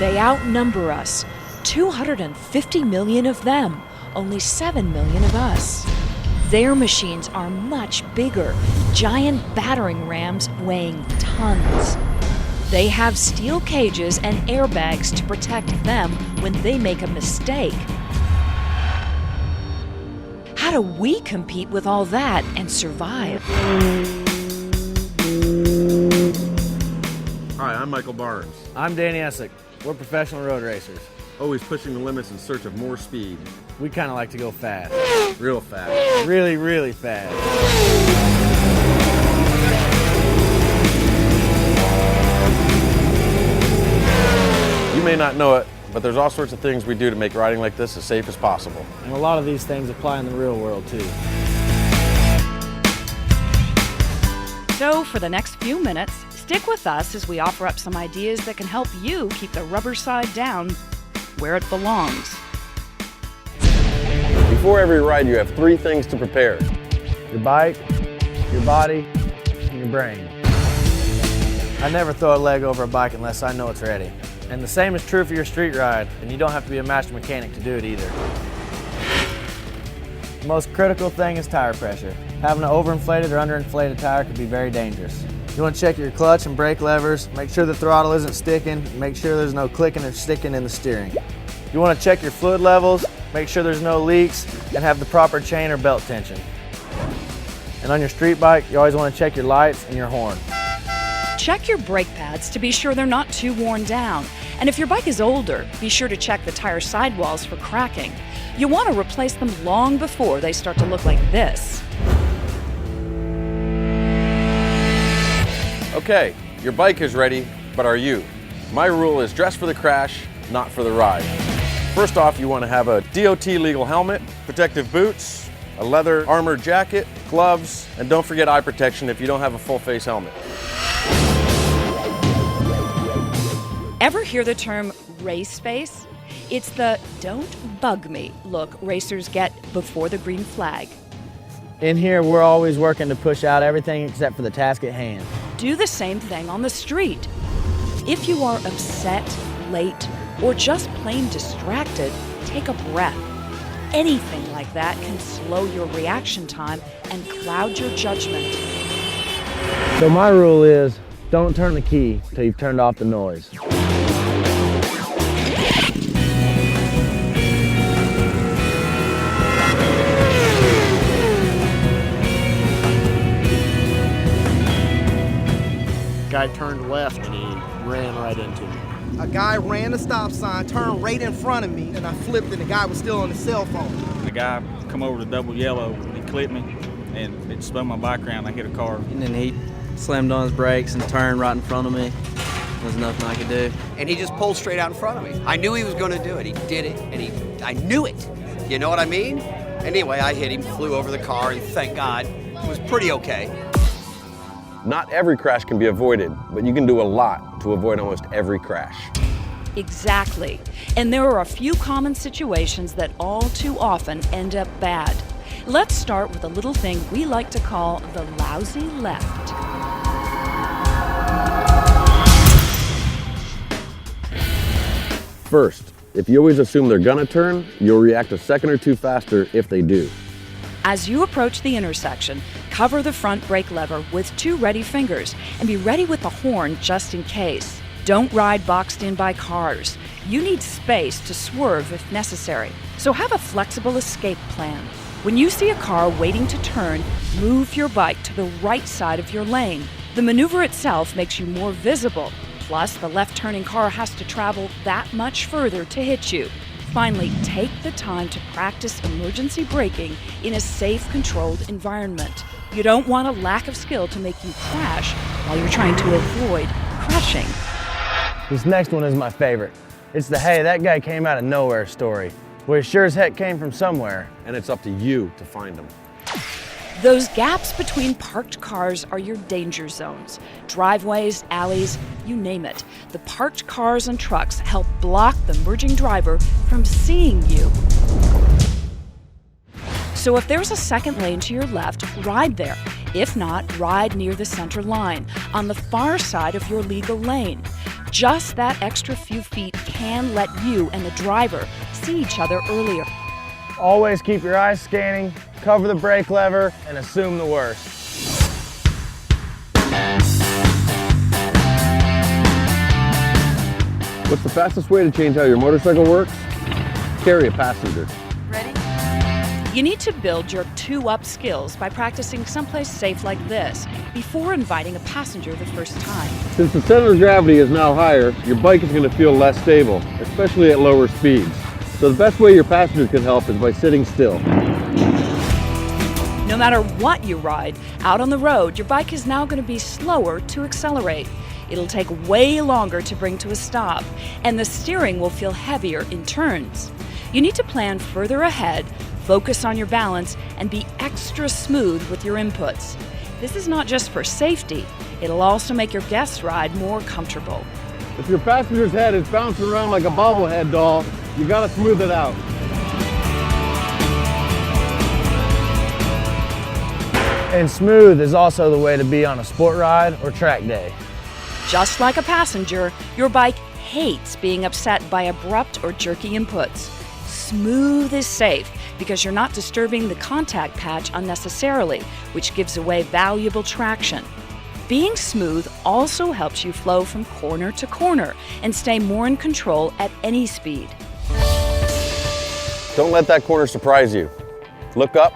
They outnumber us. 250 million of them, only 7 million of us. Their machines are much bigger, giant battering rams weighing tons. They have steel cages and airbags to protect them when they make a mistake. How do we compete with all that and survive? Hi, I'm Michael Barnes. I'm Danny Essick. We're professional road racers. Always pushing the limits in search of more speed. We kind of like to go fast. Real fast. Really, really fast. You may not know it, but there's all sorts of things we do to make riding like this as safe as possible. And a lot of these things apply in the real world too. So for the next few minutes, stick with us as we offer up some ideas that can help you keep the rubber side down where it belongs. Before every ride, you have 3 things to prepare. Your bike, your body, and your brain. I never throw a leg over a bike unless I know it's ready. And the same is true for your street ride, and you don't have to be a master mechanic to do it either. The most critical thing is tire pressure. Having an overinflated or underinflated tire could be very dangerous. You want to check your clutch and brake levers, make sure the throttle isn't sticking, make sure there's no clicking or sticking in the steering. You want to check your fluid levels, make sure there's no leaks, and have the proper chain or belt tension. And on your street bike, you always want to check your lights and your horn. Check your brake pads to be sure they're not too worn down. And if your bike is older, be sure to check the tire sidewalls for cracking. You want to replace them long before they start to look like this. Okay, your bike is ready, but are you? My rule is dress for the crash, not for the ride. First off, you want to have a DOT legal helmet, protective boots, a leather armored jacket, gloves, and don't forget eye protection if you don't have a full face helmet. Ever hear the term race face? It's the don't bug me look racers get before the green flag. In here, we're always working to push out everything except for the task at hand. Do the same thing on the street. If you are upset, late, or just plain distracted, take a breath. Anything like that can slow your reaction time and cloud your judgment. So my rule is, don't turn the key till you've turned off the noise. Guy turned left and he ran right into me. A guy ran the stop sign, turned right in front of me, and I flipped and the guy was still on his cell phone. The guy come over to double yellow, he clipped me, and it spun my bike around. I hit a car. And then he slammed on his brakes and turned right in front of me. There's nothing I could do. And he just pulled straight out in front of me. I knew he was going to do it. He did it, and I knew it. You know what I mean? Anyway, I hit him, flew over the car, and thank God, it was pretty okay. Not every crash can be avoided, but you can do a lot to avoid almost every crash. Exactly. And there are a few common situations that all too often end up bad. Let's start with a little thing we like to call the lousy left. First, if you always assume they're gonna turn, you'll react a second or two faster if they do. As you approach the intersection, cover the front brake lever with 2 ready fingers and be ready with the horn just in case. Don't ride boxed in by cars. You need space to swerve if necessary. So have a flexible escape plan. When you see a car waiting to turn, move your bike to the right side of your lane. The maneuver itself makes you more visible. Plus, the left-turning car has to travel that much further to hit you. Finally, take the time to practice emergency braking in a safe, controlled environment. You don't want a lack of skill to make you crash while you're trying to avoid crashing. This next one is my favorite. It's the "hey, that guy came out of nowhere" story, where he sure as heck came from somewhere. And it's up to you to find them. Those gaps between parked cars are your danger zones. Driveways, alleys, you name it. The parked cars and trucks help block the merging driver from seeing you. So if there's a second lane to your left, ride there. If not, ride near the center line, on the far side of your legal lane. Just that extra few feet can let you and the driver see each other earlier. Always keep your eyes scanning, cover the brake lever, and assume the worst. What's the fastest way to change how your motorcycle works? Carry a passenger. You need to build your two-up skills by practicing someplace safe like this before inviting a passenger the first time. Since the center of gravity is now higher, your bike is going to feel less stable, especially at lower speeds. So the best way your passenger can help is by sitting still. No matter what you ride, out on the road, your bike is now going to be slower to accelerate. It'll take way longer to bring to a stop, and the steering will feel heavier in turns. You need to plan further ahead, focus on your balance, and be extra smooth with your inputs. This is not just for safety, it'll also make your guest ride more comfortable. If your passenger's head is bouncing around like a bobblehead doll, you gotta smooth it out. And smooth is also the way to be on a sport ride or track day. Just like a passenger, your bike hates being upset by abrupt or jerky inputs. Smooth is safe because you're not disturbing the contact patch unnecessarily, which gives away valuable traction. Being smooth also helps you flow from corner to corner and stay more in control at any speed. Don't let that corner surprise you. Look up,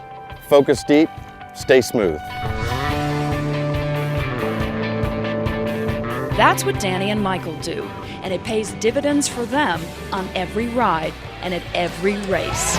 focus deep, stay smooth. That's what Danny and Michael do, and it pays dividends for them on every ride and at every race.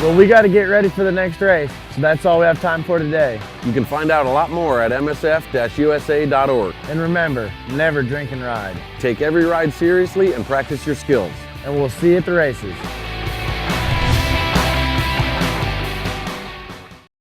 Well, we got to get ready for the next race, so that's all we have time for today. You can find out a lot more at msf-usa.org. And remember, never drink and ride. Take every ride seriously and practice your skills. And we'll see you at the races.